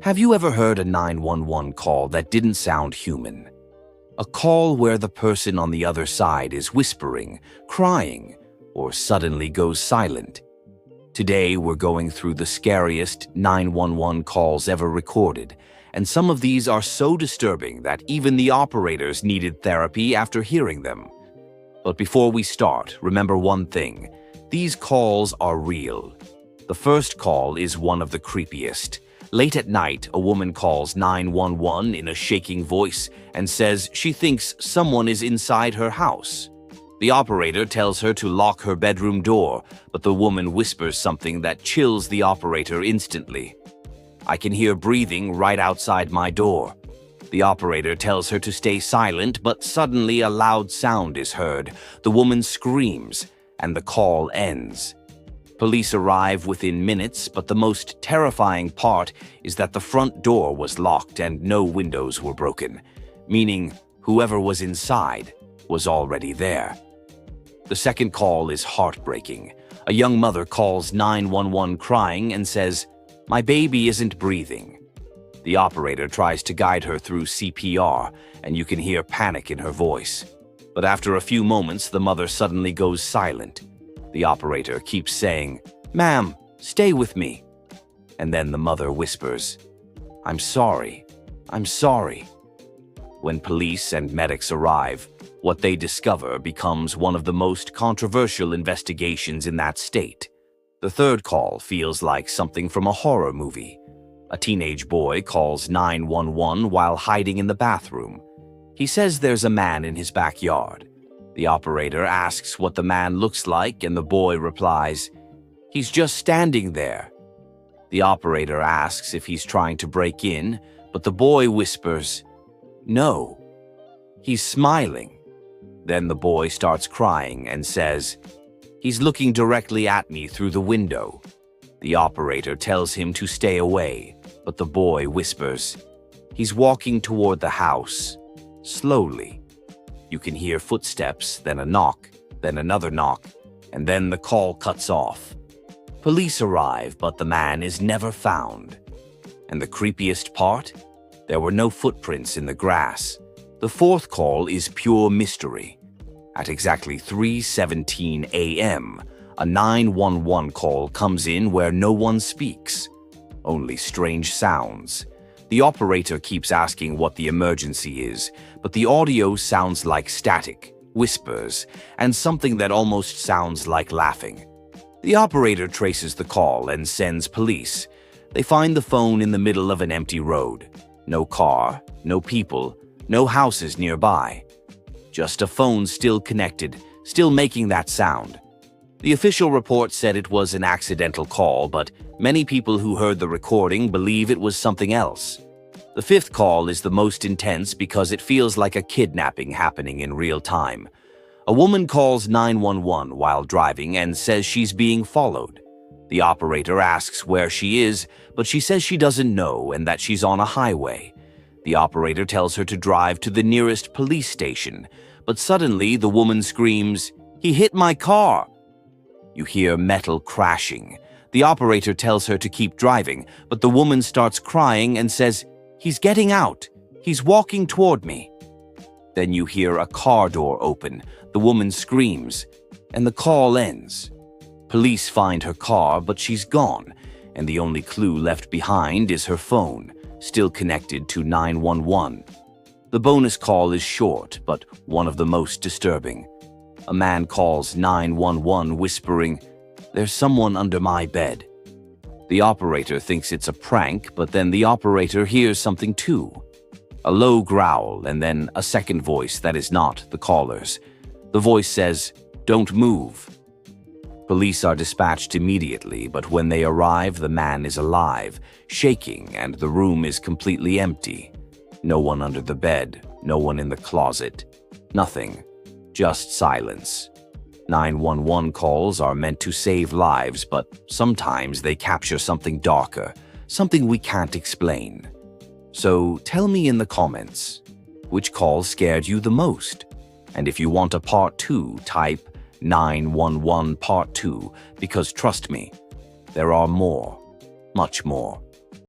Have you ever heard a 911 call that didn't sound human? A call where the person on the other side is whispering, crying, or suddenly goes silent. Today, we're going through the scariest 911 calls ever recorded, and some of these are so disturbing that even the operators needed therapy after hearing them. But before we start, remember one thing: these calls are real. The first call is one of the creepiest. Late at night, a woman calls 911 in a shaking voice and says she thinks someone is inside her house. The operator tells her to lock her bedroom door, but the woman whispers something that chills the operator instantly. "I can hear breathing right outside my door." The operator tells her to stay silent, but suddenly a loud sound is heard. The woman screams, and the call ends. Police arrive within minutes, but the most terrifying part is that the front door was locked and no windows were broken, meaning whoever was inside was already there. The second call is heartbreaking. A young mother calls 911 crying and says, "My baby isn't breathing." The operator tries to guide her through CPR, and you can hear panic in her voice. But after a few moments, the mother suddenly goes silent. The operator keeps saying, "Ma'am, stay with me." And then the mother whispers, "I'm sorry, I'm sorry." When police and medics arrive, what they discover becomes one of the most controversial investigations in that state. The third call feels like something from a horror movie. A teenage boy calls 911 while hiding in the bathroom. He says there's a man in his backyard. The operator asks what the man looks like, and the boy replies, "He's just standing there." The operator asks if he's trying to break in, but the boy whispers, "No, he's smiling." Then the boy starts crying and says, "He's looking directly at me through the window." The operator tells him to stay away, but the boy whispers, "He's walking toward the house, slowly." You can hear footsteps, then a knock, then another knock, and then the call cuts off. Police arrive, but the man is never found. And the creepiest part? There were no footprints in the grass. The fourth call is pure mystery. At exactly 3:17 a.m., a 911 call comes in where no one speaks, only strange sounds. The operator keeps asking what the emergency is, but the audio sounds like static, whispers, and something that almost sounds like laughing. The operator traces the call and sends police. They find the phone in the middle of an empty road. No car, no people, no houses nearby. Just a phone still connected, still making that sound. The official report said it was an accidental call, but many people who heard the recording believe it was something else. The fifth call is the most intense because it feels like a kidnapping happening in real time. A woman calls 911 while driving and says she's being followed. The operator asks where she is, but she says she doesn't know and that she's on a highway. The operator tells her to drive to the nearest police station, but suddenly the woman screams, "He hit my car!" You hear metal crashing. The operator tells her to keep driving, but the woman starts crying and says, "He's getting out. He's walking toward me." Then you hear a car door open. The woman screams, and the call ends. Police find her car, but she's gone, and the only clue left behind is her phone, still connected to 911. The bonus call is short, but one of the most disturbing. A man calls 911 whispering, "There's someone under my bed." The operator thinks it's a prank, but then the operator hears something too. A low growl and then a second voice that is not the caller's. The voice says, "Don't move." Police are dispatched immediately, but when they arrive, the man is alive, shaking, and the room is completely empty. No one under the bed, no one in the closet, nothing, just silence. 911 calls are meant to save lives, but sometimes they capture something darker, something we can't explain. So tell me in the comments, which call scared you the most? And if you want a part 2, type 911 part 2, because trust me, there are more, much more.